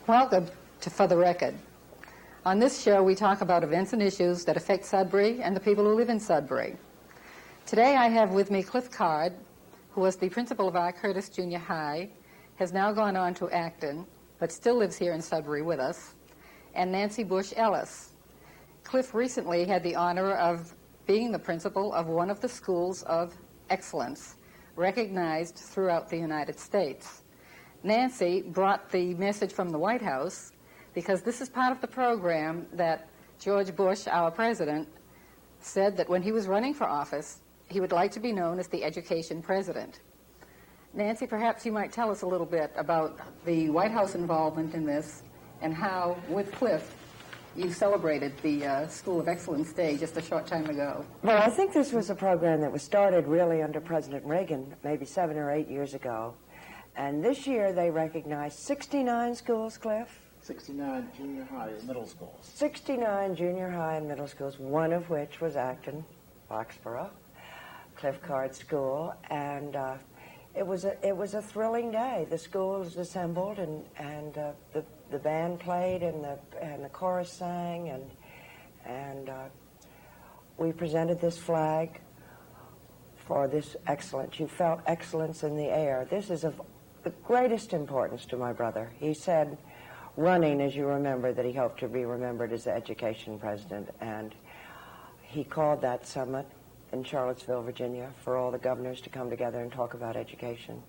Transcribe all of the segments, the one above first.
Welcome to For the Record. On this show, we talk about events and issues that affect Sudbury and the people who live in Sudbury. Today, I have with me Cliff Card, who was the principal of our Curtis Junior High, has now gone on to Acton, but still lives here in Sudbury with us, and Nancy Bush Ellis. Cliff recently had the honor of being the principal of one of the schools of excellence, recognized throughout the United States. Nancy brought the message from the White House because this is part of the program that George Bush, our president, said that when he was running for office, he would like to be known as the education president. Nancy, perhaps you might tell us a little bit about the White House involvement in this and how, with Cliff, you celebrated the School of Excellence Day just a short time ago. Well, I think this was a program that was started really under President Reagan, maybe 7 or 8 years ago. And this year they recognized 69 schools, Cliff? 69 junior high and middle schools. 69 junior high and middle schools, one of which was Acton, Boxboro, Cliff Card School. And it was a thrilling day. The schools assembled and the band played and the chorus sang and we presented this flag for this excellence. You felt excellence in the air. This is of the greatest importance to my brother. He said, running, as you remember, that he hoped to be remembered as the education president, and he called that summit in Charlottesville, Virginia, for all the governors to come together and talk about education.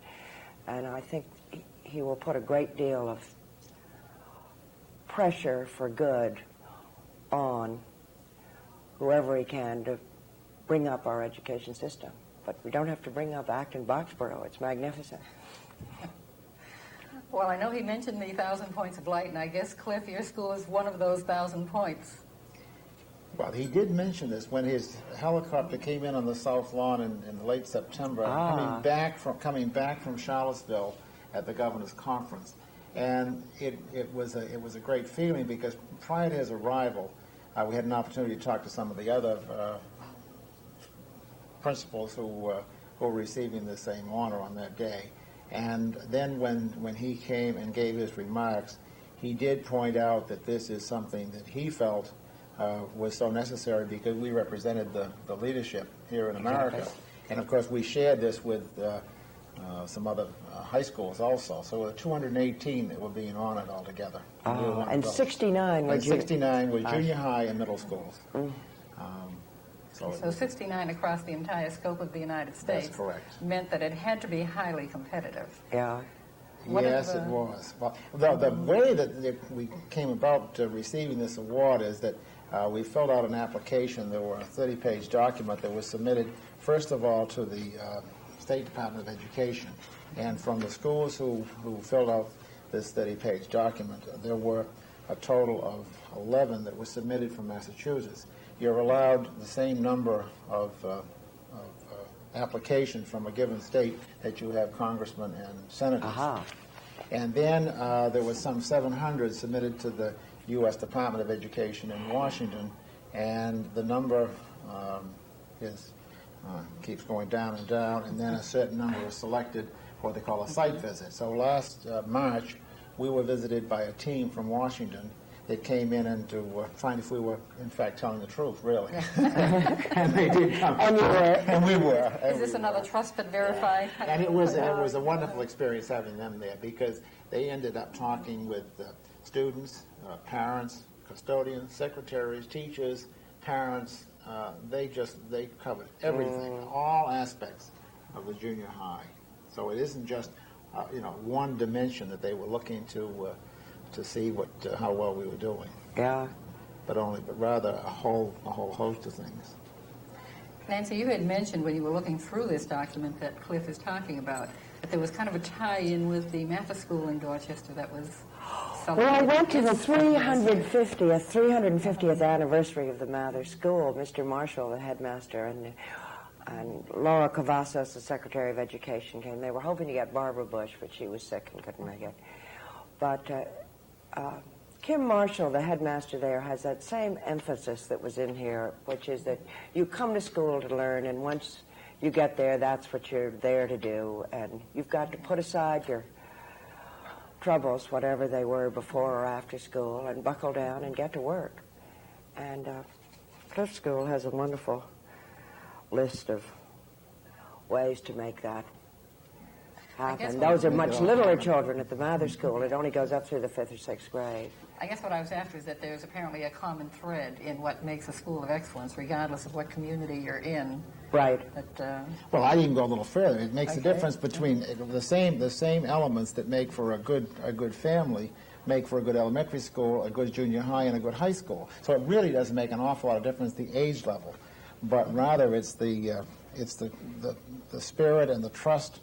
And I think he will put a great deal of pressure for good on whoever he can to bring up our education system. But we don't have to bring up Acton Boxboro. It's magnificent. Well, I know he mentioned the 1,000 points of light, and I guess, Cliff, your school is one of those 1,000 points. Well, he did mention this when his helicopter came in on the South Lawn in late September, coming back from Charlottesville at the governor's conference. And it was a great feeling because prior to his arrival, we had an opportunity to talk to some of the other principals who were receiving the same honor on that day. And then when he came and gave his remarks, he did point out that this is something that he felt was so necessary because we represented the leadership here in America. And of course we shared this with some other high schools also. So there were 218 that were being honored altogether. And 69 were 69 were junior high and middle schools. So 69 across the entire scope of the United States. That's correct. Meant that it had to be highly competitive. Yeah. Yes, it was. Well, the way that we came about receiving this award is that we filled out an application. There were a 30-page document that was submitted, first of all, to the State Department of Education. And from the schools who filled out this 30-page document, there were a total of 11 that were submitted from Massachusetts. You're allowed the same number of applications from a given state that you have congressmen and senators. And then there was some 700 submitted to the U.S. Department of Education in Washington, and the number keeps going down and down, and then a certain number was selected for what they call a site visit. So last March, we were visited by a team from Washington that came in and to find if we were, in fact, telling the truth, really. And they did come. And you were. And we were. Is this another trust but verify? And it was a wonderful experience having them there because they ended up talking with students, parents, custodians, secretaries, teachers, parents. They covered everything, all aspects of the junior high. So it isn't just one dimension that they were looking to see how well we were doing. Yeah. But rather a whole host of things. Nancy, you had mentioned when you were looking through this document that Cliff is talking about that there was kind of a tie-in with the Mathis School in Dorchester that was celebrated. Well, I went to the 350th anniversary of the Mathis School. Mr. Marshall, the headmaster, and Laura Cavazos, the Secretary of Education, came. They were hoping to get Barbara Bush, but she was sick and couldn't make it. But Kim Marshall, the headmaster there, has that same emphasis that was in here, which is that you come to school to learn, and once you get there, that's what you're there to do, and you've got to put aside your troubles, whatever they were before or after school, and buckle down and get to work. And Cliff School has a wonderful list of ways to make that happen. Those are much littler children at the Mather School. It only goes up through the 5th or 6th grade. I guess what I was after is that there's apparently a common thread in what makes a school of excellence, regardless of what community you're in. Right. But, well, I'd even go a little further. It makes a difference between the same elements that make for a good family make for a good elementary school, a good junior high, and a good high school. So it really doesn't make an awful lot of difference the age level, but rather it's the spirit and the trust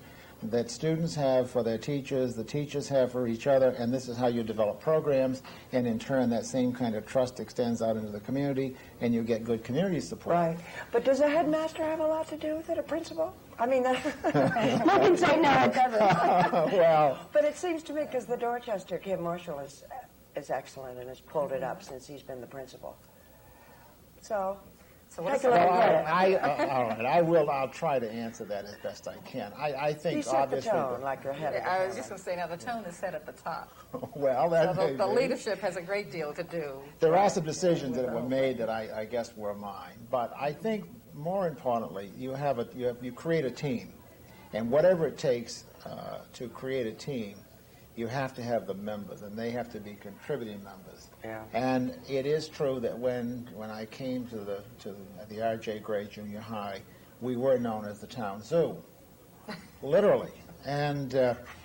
that students have for their teachers, the teachers have for each other, and this is how you develop programs, and in turn that same kind of trust extends out into the community, and you get good community support. Right. But does a headmaster have a lot to do with it, a principal? I mean, I can say no, it doesn't. Well, but it seems to me, because the Dorchester, Kim Marshall, is excellent and has pulled it up since he's been the principal. So what all right, I'll try to answer that as best I can. I think you set obviously the tone like your head. I was just going to say, now the tone is set at the top. well, that so the leadership has a great deal to do. There are some decisions that were made that I guess were mine, but I think more importantly, you create a team, and whatever it takes to create a team, you have to have the members, and they have to be contributing members. Yeah. And it is true that when I came to the R.J. Gray Junior High, we were known as the town zoo, literally. And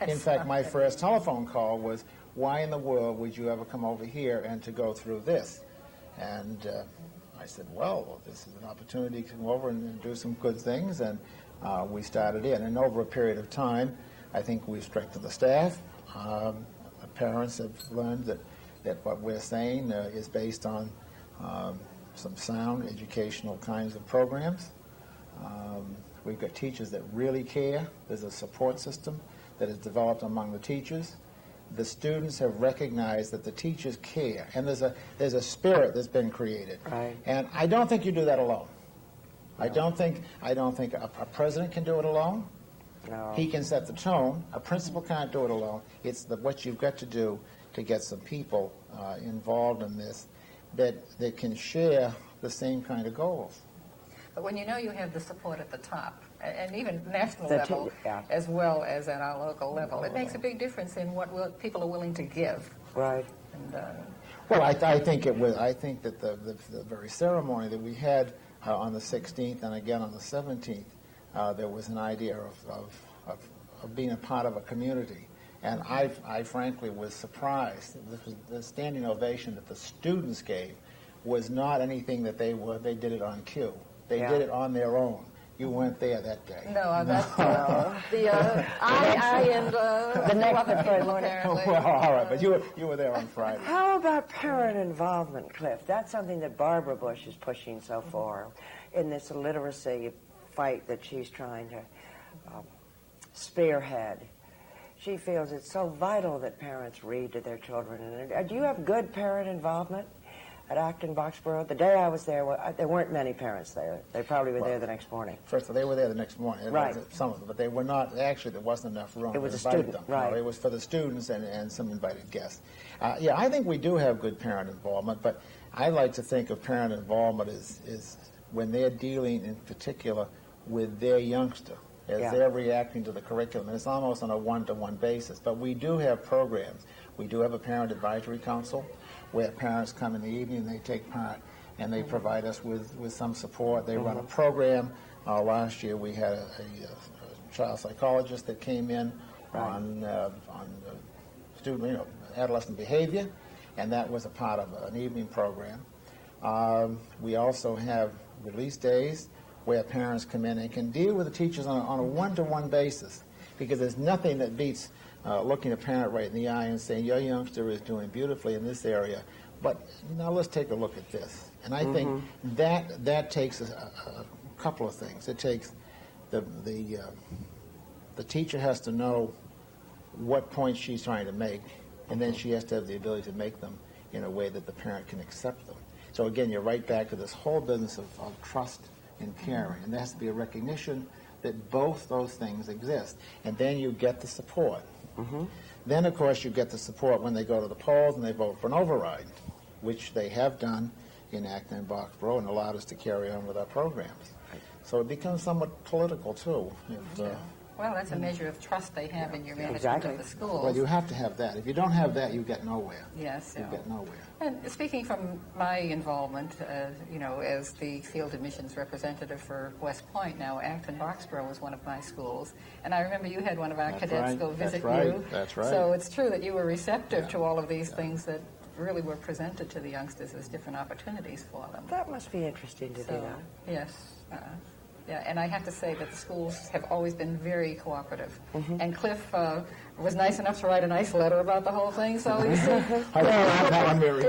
in fact, my first telephone call was, "Why in the world would you ever come over here and to go through this?" And I said, "Well, this is an opportunity to come over and do some good things," and we started in. And over a period of time, I think we've strengthened the staff. The parents have learned that what we're saying is based on some sound educational kinds of programs. We've got teachers that really care. There's a support system that is developed among the teachers. The students have recognized that the teachers care, and there's a spirit that's been created. Right. And I don't think you do that alone. No. I don't think a president can do it alone. No. He can set the tone. A principal can't do it alone. It's what you've got to do to get some people involved in this that can share the same kind of goals. But when you know you have the support at the top, and even national level, as well as at our local level, it makes a big difference in what people are willing to give. Right. And, well, I think that the very ceremony that we had on the 16th and again on the 17th, there was an idea of being a part of a community. And I frankly was surprised. The standing ovation that the students gave was not anything that they did it on cue. They did it on their own. You weren't there that day. No, that's I and the next people apparently. Well, all right, but you were there on Friday. How about parent involvement, Cliff? That's something that Barbara Bush is pushing so far in this literacy fight that she's trying to spearhead. She feels it's so vital that parents read to their children. And do you have good parent involvement at Acton, Boxboro? The day I was there, there weren't many parents there. They probably were there the next morning. First of all, they were there the next morning. Right. Some of them, but they were not. Actually, there wasn't enough room. It was to a invite student, them. right? No, it was for the students and some invited guests. Yeah, I think we do have good parent involvement, but I like to think of parent involvement is when they're dealing in particular with their youngster, as they're reacting to the curriculum. And it's almost on a one-to-one basis. But we do have programs. We do have a parent advisory council where parents come in the evening and they take part and they provide us with some support. They run a program. Last year we had a child psychologist that came in on student, adolescent behavior, and that was a part of an evening program. We also have release days where parents come in and can deal with the teachers on a one-to-one basis, because there's nothing that beats looking a parent right in the eye and saying, your youngster is doing beautifully in this area, but now let's take a look at this. And I think that takes a couple of things. It takes the teacher has to know what points she's trying to make, and then she has to have the ability to make them in a way that the parent can accept them. So again, you're right back to this whole business of trust and caring, and there has to be a recognition that both those things exist, and then you get the support. Then, of course, you get the support when they go to the polls and they vote for an override, which they have done in Acton and Boxboro and allowed us to carry on with our programs. So it becomes somewhat political, too. Well, that's a measure of trust they have in your management Exactly. of the schools. Well, you have to have that. If you don't have that, you get nowhere. Yes. You get nowhere. And speaking from my involvement, as the field admissions representative for West Point, now Acton Boxboro was one of my schools, and I remember you had one of our cadets go visit you. That's right. So it's true that you were receptive to all of these things that really were presented to the youngsters as different opportunities for them. That must be interesting to do that. Yes. Yeah, and I have to say that the schools have always been very cooperative. And Cliff was nice enough to write a nice letter about the whole thing, so you see, his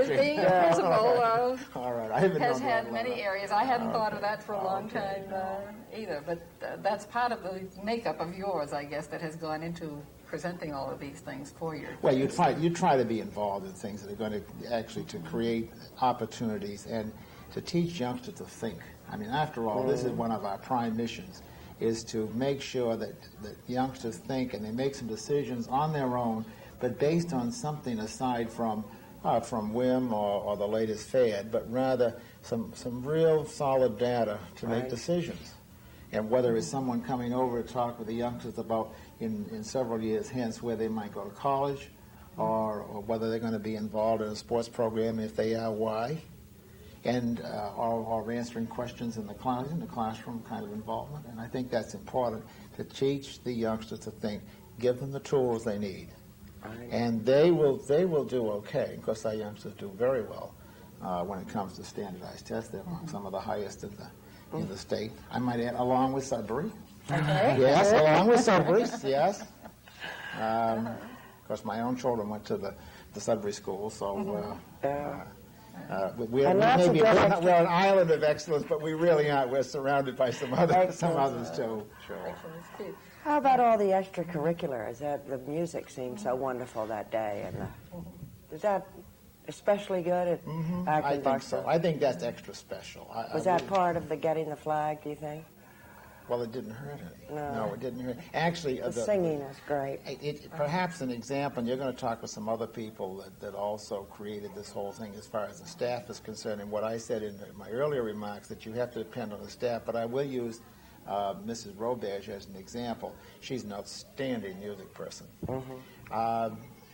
being a principal All right. I haven't has known had that many letter. areas. I hadn't thought of that for a long time either, but that's part of the makeup of yours, I guess, that has gone into presenting all of these things for you. Well, you try to be involved in things that are going to actually to create opportunities and to teach youngsters to think. I mean, after all, this is one of our prime missions, is to make sure that youngsters think and they make some decisions on their own, but based on something aside from whim or the latest fad, but rather some real solid data to make decisions. And whether it's someone coming over to talk with the youngsters about in several years hence where they might go to college, or whether they're going to be involved in a sports program, if they are, why, and or answering questions in the classroom kind of involvement. And I think that's important, to teach the youngsters to think, give them the tools they need, and they will do okay. Of course, our youngsters do very well when it comes to standardized tests. They're among some of the highest in the state. I might add, along with Sudbury. Okay. Yes, along with Sudbury. Yes. Of course, my own children went to the Sudbury school, so. We're an island of excellence, but we really aren't. We're surrounded by some others too. Sure. How about all the extracurriculars? The music seemed so wonderful that day, and is that especially good at Acton I think Boxboro? so. I think that's extra special. Was that part of the getting the flag, do you think? Well, it didn't hurt any. No, it didn't hurt. Actually, The singing is great. Perhaps an example, and you're going to talk with some other people that also created this whole thing as far as the staff is concerned, and what I said in my earlier remarks, that you have to depend on the staff, but I will use Mrs. Roberge as an example. She's an outstanding music person.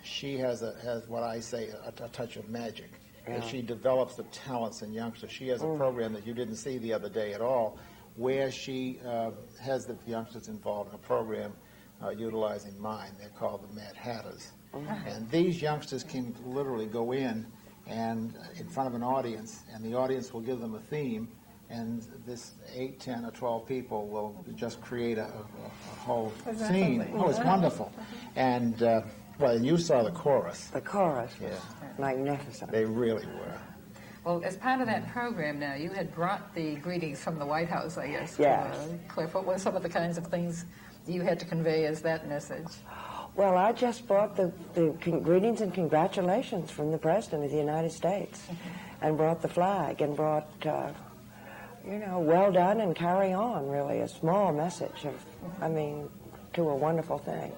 She has what I say, a touch of magic. And she develops the talents in youngsters. She has a program that you didn't see the other day at all, where she has the youngsters involved in a program utilizing mine. They're called the Mad Hatters. And these youngsters can literally go in front of an audience, and the audience will give them a theme, and this 8, 10, or 12 people will just create a whole scene. Oh, it's wonderful. And, and you saw the chorus. The chorus was magnificent. They really were. Well, as part of that program now, you had brought the greetings from the White House, I guess. Yes. Cliff, what were some of the kinds of things you had to convey as that message? Well, I just brought the greetings and congratulations from the President of the United States, and brought the flag, and brought, well done and carry on, really, a small message to a wonderful thing.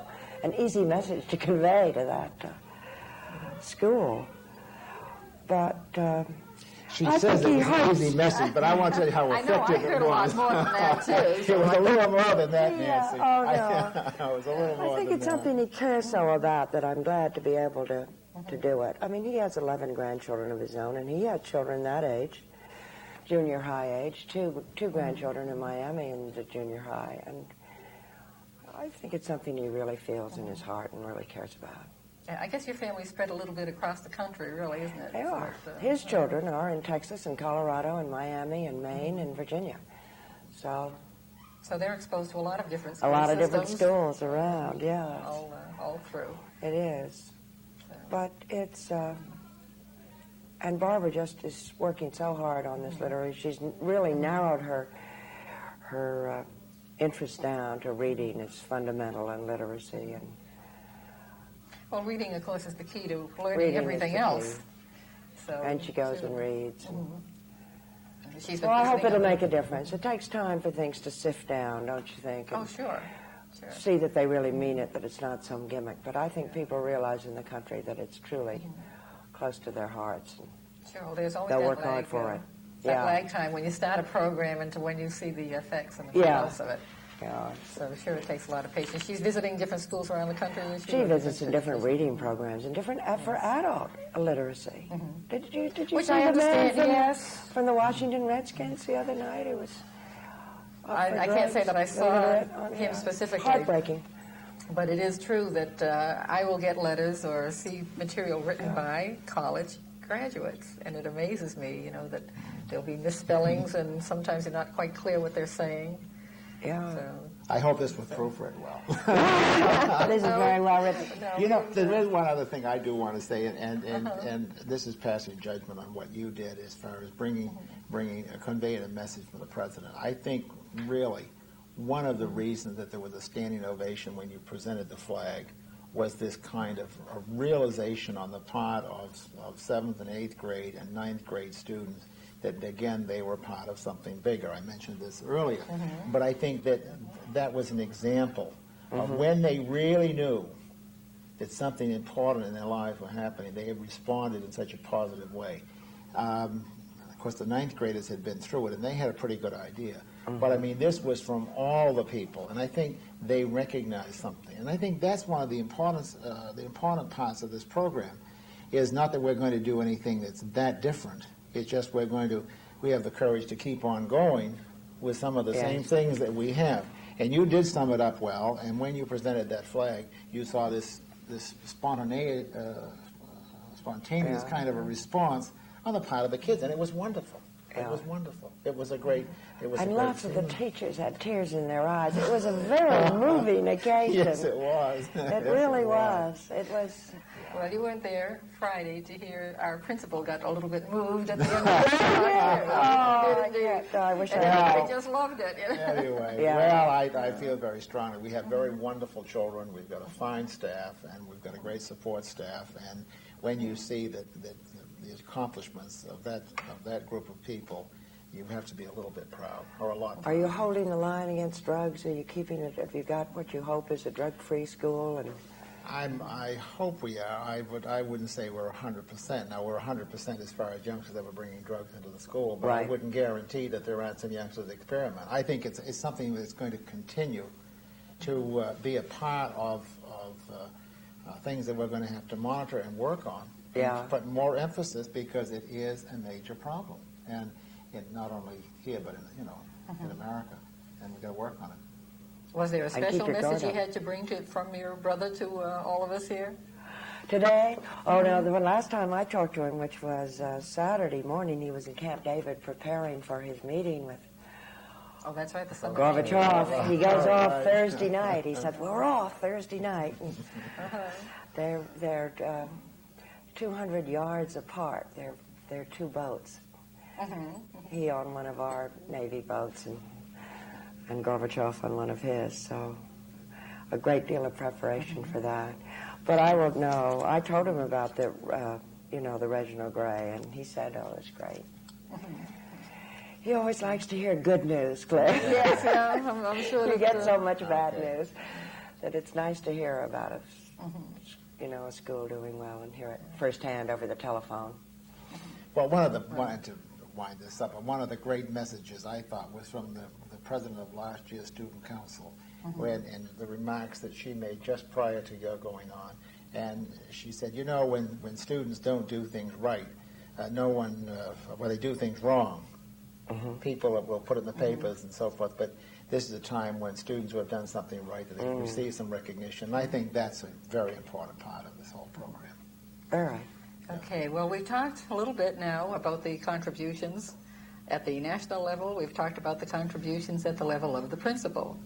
An easy message to convey to that school. But she says it was an easy message, but I want to tell you how effective it was. I know, I heard a lot more than that, too. It was a little more than that, Nancy. Oh, no. It was a little more than that. I think it's something he cares so about that I'm glad to be able to do it. I mean, he has 11 grandchildren of his own, and he had children that age, junior high age, two grandchildren in Miami in the junior high, and I think it's something he really feels in his heart and really cares about. I guess your family's spread a little bit across the country, really, isn't it? They are. His children are in Texas and Colorado and Miami and Maine and Virginia. So they're exposed to a lot of different school a lot of systems. different schools around, yeah. All through. It is. But it's, and Barbara just is working so hard on this literature. She's really narrowed her interest down to reading. It's fundamental in literacy. Well, reading, of course, is the key to learning everything else. So, and she goes and reads. She's I hope it'll make a difference. It takes time for things to sift down, don't you think? Oh, sure. see that they really mean it, that it's not some gimmick. But I think people realize in the country that it's truly close to their hearts. Sure, well, there's always They'll that work hard lag, for it. that lag time when you start a program and to when you see the effects and the results of it. Yeah. So sure, it takes a lot of patience. She's visiting different schools around the country. She visits in different reading programs and different for adult literacy. Did you Which see I the man understand, from the Washington Redskins the other night? It was. I can't say that I saw him specifically. Heartbreaking. But it is true that I will get letters or see material written by college graduates, and it amazes me, you know, that there'll be misspellings and sometimes you're not quite clear what they're saying. Yeah. So, I hope this was proofread well. This is very well written. You know, there is one other thing I do want to say, and this is passing judgment on what you did as far as conveying a message from the president. I think really one of the reasons that there was a standing ovation when you presented the flag was this kind of a realization on the part of 7th and 8th grade and 9th grade students that, again, they were part of something bigger. I mentioned this earlier. But I think that was an example of when they really knew that something important in their lives was happening, they had responded in such a positive way. Of course, the 9th graders had been through it, and they had a pretty good idea. But, I mean, this was from all the people, and I think they recognized something. And I think that's one of the important parts of this program, is not that we're going to do anything that's that different. It's just we have the courage to keep on going with some of the same things that we have. And you did sum it up well, and when you presented that flag, you saw this spontaneous kind of a response on the part of the kids, and it was wonderful. It was wonderful. It was a great. And lots of the teachers had tears in their eyes. It was a very moving occasion. Yes, it was. It really was. It was. well, you weren't there Friday to hear our principal got a little bit moved at the end of the I wish I everybody had. just loved it. You know? Anyway, well, I feel very strongly. We have very wonderful children. We've got a fine staff, and we've got a great support staff. And when you see that the accomplishments of that group of people, you have to be a little bit proud, or a lot proud. Are you holding the line against drugs? Are you keeping it? Have you got what you hope is a drug-free school? And I hope we are. I wouldn't say we're 100%. Now, we're 100% as far as youngsters that were bringing drugs into the school, but I wouldn't guarantee that there aren't some youngsters that experiment. I think it's something that's going to continue to be a part of things that we're going to have to monitor and work on. Yeah. But more emphasis, because it is a major problem, and not only here but in America, and we've got to work on it. Was there a special message you up. had to bring from your brother to all of us here? Today? Oh, no, the last time I talked to him, which was Saturday morning, he was in Camp David preparing for his meeting with Oh, that's right, the summer. Gorbachev. He goes off Thursday night. He said, we're off Thursday night. And they're 200 yards apart. They're two boats. He on one of our Navy boats and Gorbachev on one of his. So a great deal of preparation for that. But I will know. I told him about the Reginald Gray, and he said, "Oh, it's great." He always likes to hear good news, Claire. Yes, I'm sure. You get so much bad news that it's nice to hear about it. A school doing well and hear it firsthand over the telephone. Well, wanted to wind this up, one of the great messages I thought was from the president of last year's student council, and the remarks that she made just prior to your going on. And she said, when students don't do things right, when they do things wrong, people will put it in the papers and so forth, but this is a time when students who have done something right, that they can receive some recognition. And I think that's a very important part of this whole program. All right. Okay, well, we've talked a little bit now about the contributions at the national level. We've talked about the contributions at the level of the principal.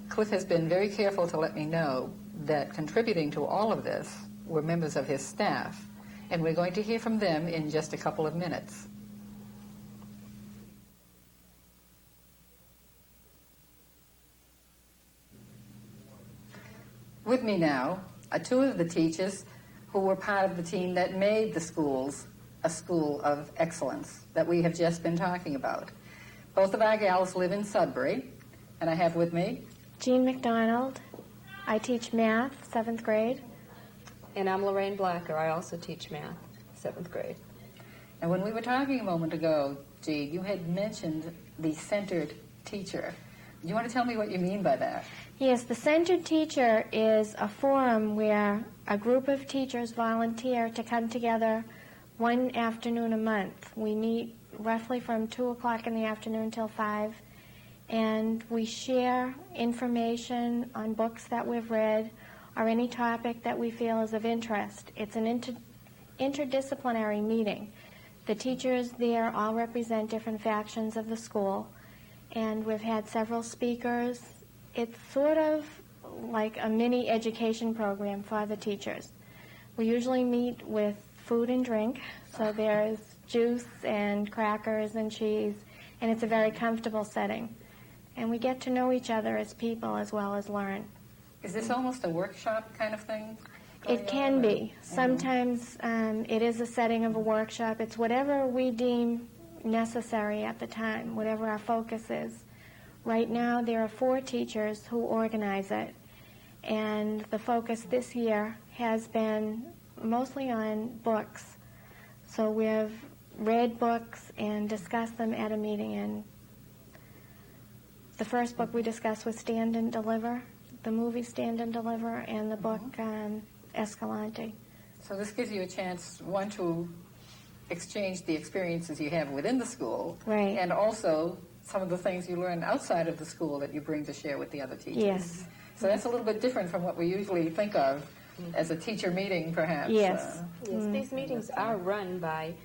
Cliff has been very careful to let me know that contributing to all of this were members of his staff, and we're going to hear from them in just a couple of minutes. With me now are two of the teachers who were part of the team that made the schools a school of excellence that we have just been talking about. Both of our gals live in Sudbury, and I have with me Jean McDonald. I teach math, 7th grade. And I'm Lorraine Blacker. I also teach math, 7th grade. And when we were talking a moment ago, Jean, you had mentioned the centered teacher. Do you want to tell me what you mean by that? Yes, the centered teacher is a forum where a group of teachers volunteer to come together one afternoon a month. We meet roughly from 2 o'clock in the afternoon till 5, and we share information on books that we've read or any topic that we feel is of interest. It's an interdisciplinary meeting. The teachers there all represent different factions of the school, and we've had several speakers. It's sort of like a mini education program for the teachers. We usually meet with food and drink, so there's juice and crackers and cheese, and it's a very comfortable setting. And we get to know each other as people as well as learn. Is this almost a workshop kind of thing? It can be. Sometimes it is a setting of a workshop. It's whatever we deem necessary at the time, whatever our focus is. Right now, there are 4 teachers who organize it, and the focus this year has been mostly on books. So we've read books and discussed them at a meeting, and the first book we discussed was Stand and Deliver, the movie Stand and Deliver, and the book Escalante. So this gives you a chance, one, to exchange the experiences you have within the school, Right. and also some of the things you learn outside of the school that you bring to share with the other teachers. Yes. So that's a little bit different from what we usually think of as a teacher meeting, perhaps. Yes. Yes, these meetings are run by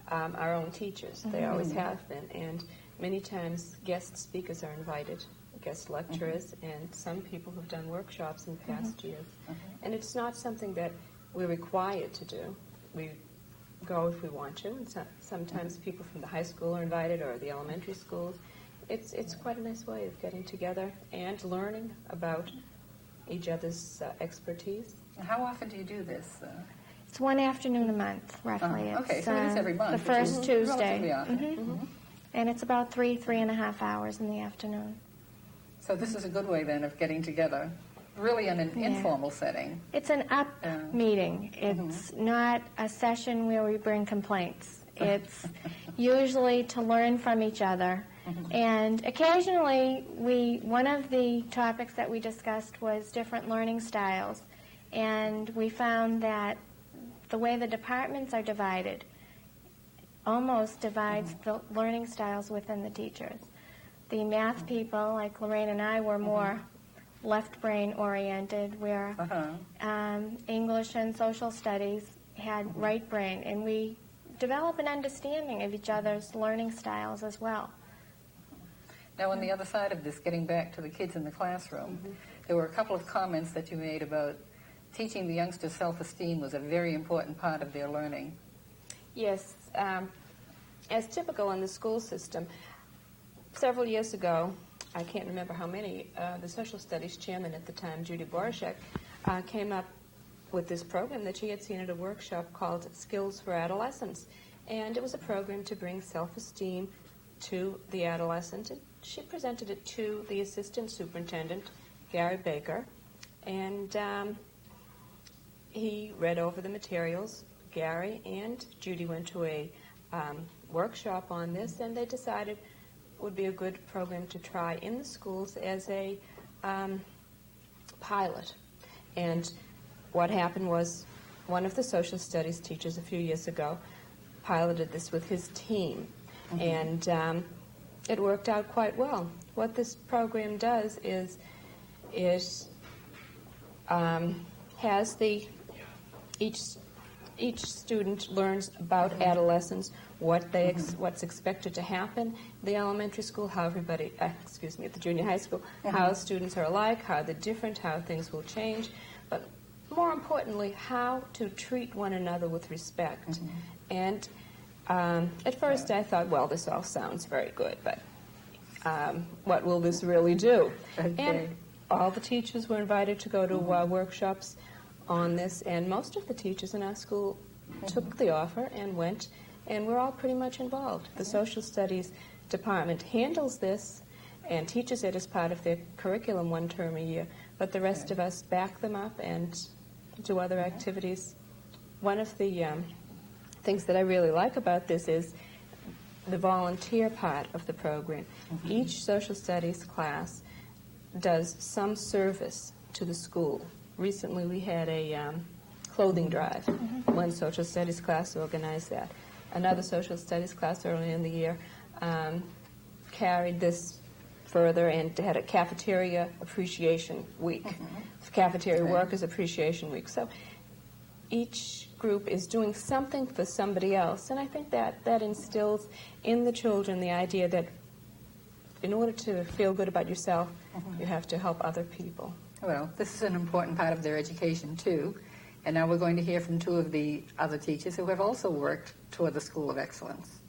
our own teachers. They always have been, and many times guest speakers are invited, guest lecturers, and some people who've done workshops in past years. And it's not something that we're required to do. We go if we want to, and sometimes people from the high school are invited, or the elementary schools. It's quite a nice way of getting together and learning about each other's expertise. And how often do you do this? It's one afternoon a month, roughly. Okay, It's, so it is every month. the first which is Tuesday. relatively often. And it's about 3.5 hours in the afternoon. So this is a good way, then, of getting together, really in an Yeah. informal setting. It's an up meeting. It's not a session where we bring complaints. It's usually to learn from each other. And occasionally, one of the topics that we discussed was different learning styles. And we found that the way the departments are divided almost divides the learning styles within the teachers. The math people, like Lorraine and I, were more left brain oriented, where English and social studies had right brain, and we develop an understanding of each other's learning styles as well. Now, on the other side of this, getting back to the kids in the classroom, there were a couple of comments that you made about teaching the youngsters self-esteem was a very important part of their learning. Yes, as typical in the school system, several years ago, I can't remember how many, the social studies chairman at the time, Judy Borashek, came up with this program that she had seen at a workshop called Skills for Adolescence. And it was a program to bring self-esteem to the adolescent. And she presented it to the assistant superintendent, Gary Baker, and he read over the materials. Gary and Judy went to a workshop on this, and they decided it would be a good program to try in the schools as a pilot. And what happened was one of the social studies teachers a few years ago piloted this with his team, and it worked out quite well. What this program does is it has each student learns about adolescence, what's expected to happen. The elementary school, how everybody, at the junior high school, how students are alike, how they're different, how things will change, but more importantly, how to treat one another with respect. And at first I thought, well, this all sounds very good, but what will this really do? And all the teachers were invited to go to workshops on this, and most of the teachers in our school took the offer and went, and we're all pretty much involved. The social studies department handles this, and teaches it as part of their curriculum one term a year, but the rest of us back them up and do other activities. One of the things that I really like about this is the volunteer part of the program. Each social studies class does some service to the school. Recently we had a clothing drive. One social studies class organized that. Another social studies class early in the year carried this further and had a cafeteria appreciation week. Cafeteria workers appreciation week. So each group is doing something for somebody else, and I think that instills in the children the idea that in order to feel good about yourself, you have to help other people. Well, this is an important part of their education, too. And now we're going to hear from two of the other teachers who have also worked toward the School of Excellence.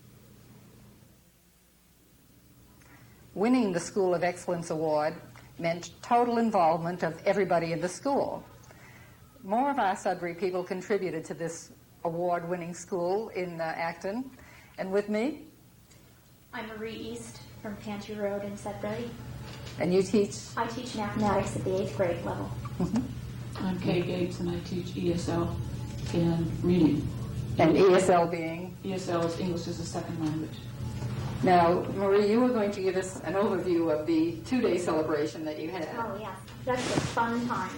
Winning the School of Excellence Award meant total involvement of everybody in the school. More of our Sudbury people contributed to this award-winning school in Acton. And with me? I'm Marie East from Pantry Road in Sudbury. And you teach? I teach mathematics at the 8th grade level. I'm Kay Gates, and I teach ESL and reading. And ESL being? ESL is English as a second language. Now, Marie, you were going to give us an overview of the two-day celebration that you had. Oh, yes. That's a fun time.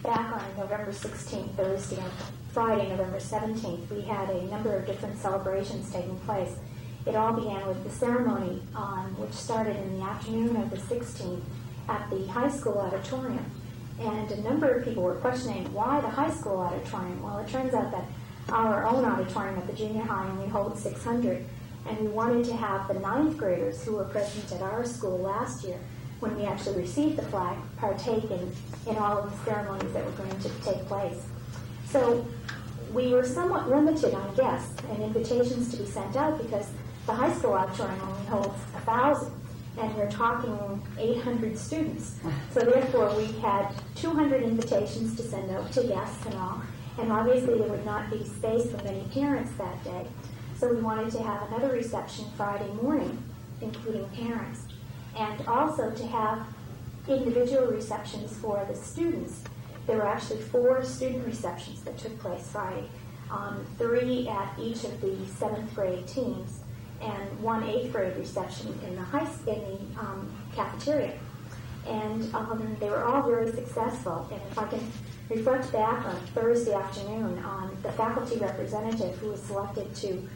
Back on November 16th, Thursday, and Friday, November 17th, we had a number of different celebrations taking place. It all began with the ceremony, which started in the afternoon of the 16th at the high school auditorium. And a number of people were questioning, why the high school auditorium? Well, it turns out that our own auditorium at the junior high only holds 600, and we wanted to have the 9th graders who were present at our school last year, when we actually received the flag, partake in all of the ceremonies that were going to take place. So we were somewhat limited on guests and invitations to be sent out because the high school auditorium only holds 1,000, and we're talking 800 students. So therefore, we had 200 invitations to send out to guests and all, and obviously there would not be space for many parents that day. So we wanted to have another reception Friday morning, including parents, and also to have individual receptions for the students. There were actually 4 student receptions that took place Friday, 3 at each of the 7th grade teams, and 1 8th grade reception in the cafeteria. And they were all very successful. And if I can reflect back on Thursday afternoon, the faculty representative who was selected to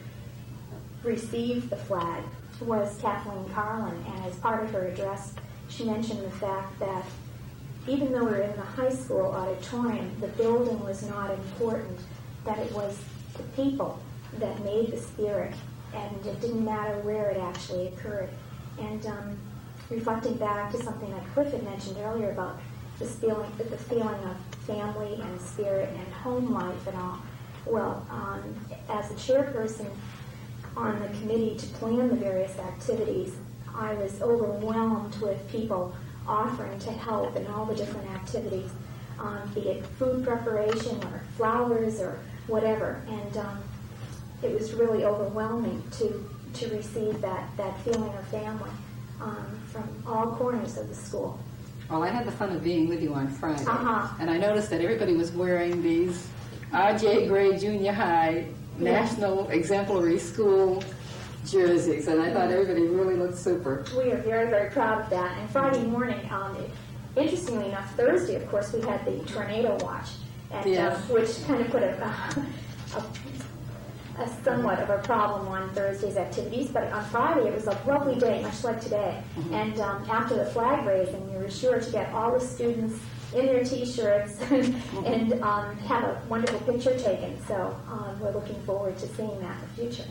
receive the flag was Kathleen Carlin, and as part of her address, she mentioned the fact that even though we were in the high school auditorium, the building was not important, that it was the people that made the spirit, and it didn't matter where it actually occurred. And reflecting back to something that Cliff had mentioned earlier about the feeling of family and spirit and home life and all, well, as a chairperson on the committee to plan the various activities, I was overwhelmed with people offering to help in all the different activities, be it food preparation or flowers or whatever. And it was really overwhelming to receive that feeling of family from all corners of the school. Well, I had the fun of being with you on Friday, and I noticed that everybody was wearing these R.J. Gray Junior High National Exemplary School jerseys, and I thought everybody really looked super. We are very, very proud of that. And Friday morning, interestingly enough, Thursday, of course, we had the tornado watch, and, which kind of put a somewhat of a problem on Thursday's activities. But on Friday, it was a lovely day, much like today. And after the flag raising, we were sure to get all the students in their T-shirts and have a wonderful picture taken. So we're looking forward to seeing that in the future.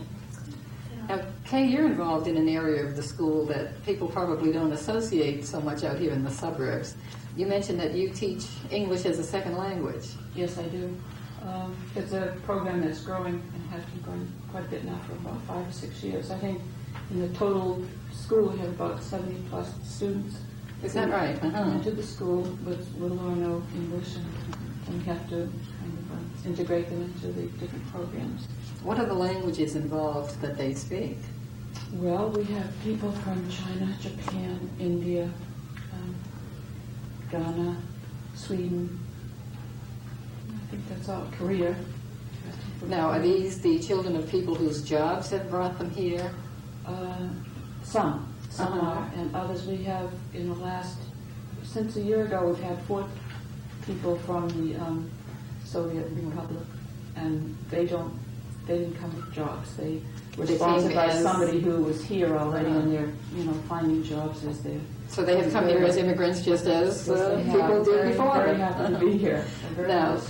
Now, Kay, you're involved in an area of the school that people probably don't associate so much out here in the suburbs. You mentioned that you teach English as a second language. Yes, I do. It's a program that's growing and has been growing quite a bit now for about 5 or 6 years. I think in the total school we have about 70 plus students. Is that right? Into the school with little or no English, and we have to kind of integrate them into the different programs. What are the languages involved that they speak? Well, we have people from China, Japan, India, Ghana, Sweden. I think that's all. Korea. Now, are these the children of people whose jobs have brought them here? Some are, and others we have in the last, since a year ago, we've had 4 people from the Soviet Republic, and they didn't come with jobs. They were sponsored by somebody who was here already, and they're finding jobs as they're. So they have come here as immigrants, just as people did before. Very happy to be here. Now,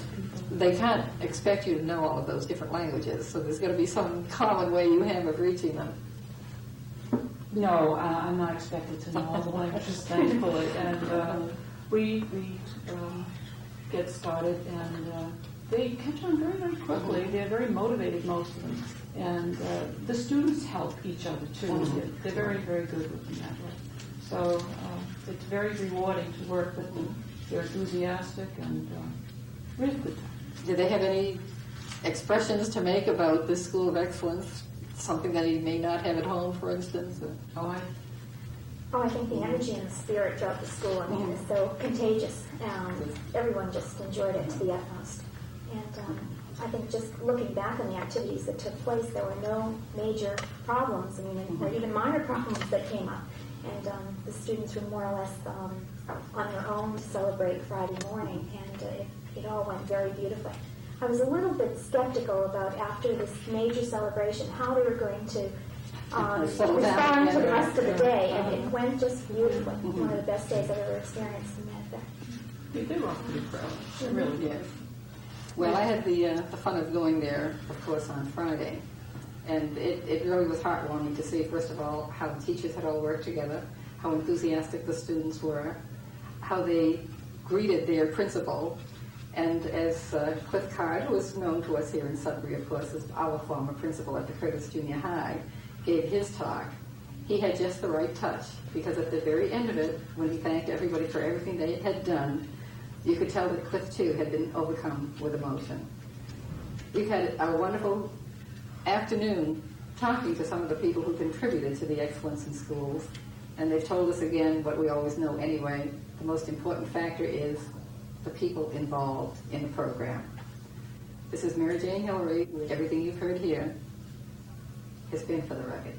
they can't expect you to know all of those different languages, so there's going to be some common way you have of reaching them. No, I'm not expected to know all the languages, thankfully. And we get started, and they catch on very, very quickly. They're very motivated, most of them. And the students help each other, too. They're very, very good with them that way. So it's very rewarding to work with them. They're enthusiastic and really good time. Do they have any expressions to make about this School of Excellence? Something that he may not have at home, for instance? I think the energy and the spirit throughout the school, is so contagious. Everyone just enjoyed it to the utmost. And I think just looking back on the activities that took place, there were no major problems, or even minor problems that came up. And the students were more or less on their own to celebrate Friday morning, and it all went very beautifully. I was a little bit skeptical about, after this major celebration, how they were going to respond to the rest of the day, and it went just beautifully. One of the best days I've ever experienced in that effect. They were all pretty proud. They really did. Well, I had the fun of going there, of course, on Friday. And it really was heartwarming to see, first of all, how the teachers had all worked together, how enthusiastic the students were, how they greeted their principal. And as Cliff Card, who was known to us here in Sudbury, of course, as our former principal at the Curtis Junior High, gave his talk, he had just the right touch, because at the very end of it, when he thanked everybody for everything they had done, you could tell that Cliff, too, had been overcome with emotion. We've had a wonderful afternoon talking to some of the people who contributed to the excellence in schools, and they've told us again what we always know anyway. The most important factor is the people involved in the program. This is Mary Jane Hillary. Everything you've heard here has been for the record.